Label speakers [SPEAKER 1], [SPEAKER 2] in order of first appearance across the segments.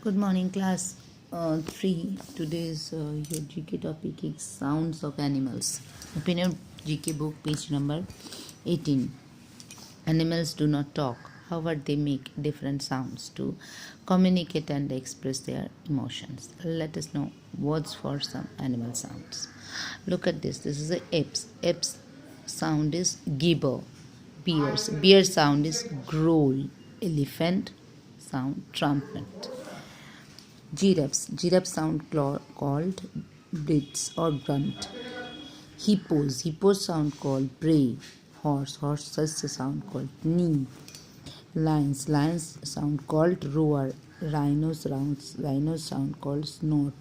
[SPEAKER 1] Good morning, class 3. Today's your GK topic is sounds of animals. Open your GK book, page number 18. Animals do not talk, however, they make different sounds to communicate and express their emotions. Let us know words for some animal sounds. Look at this. This is a apes. Apes sound is gibber. Bears. Bear sound is growl. Elephant sound trumpet. Giraffes. Giraffe sound called blitz or grunt. Hippos. Hippos sound called bray. Horse. Horse has a sound called neigh. Lions. Lions sound called roar. Rhinos sound called snort.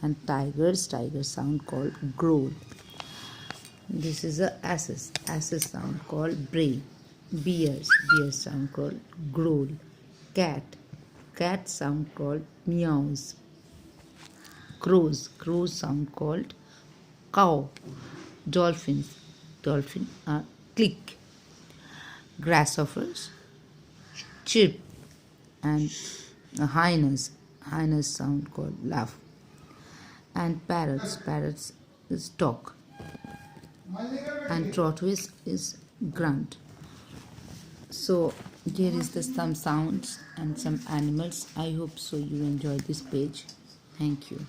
[SPEAKER 1] And tigers. Tigers sound called growl. This is a asses. Asses sound called bray. Bears. Bears sound called growl. Cat. Cat sound called meows. Crows. Crows sound called cow. Dolphins. Dolphin are click. Grasshoppers chirp. And hyenas. Hyenas sound called laugh. And parrots. Parrots is talk. And tortoise is grunt. So here is some sounds and some animals. I hope so you enjoy this page. Thank you.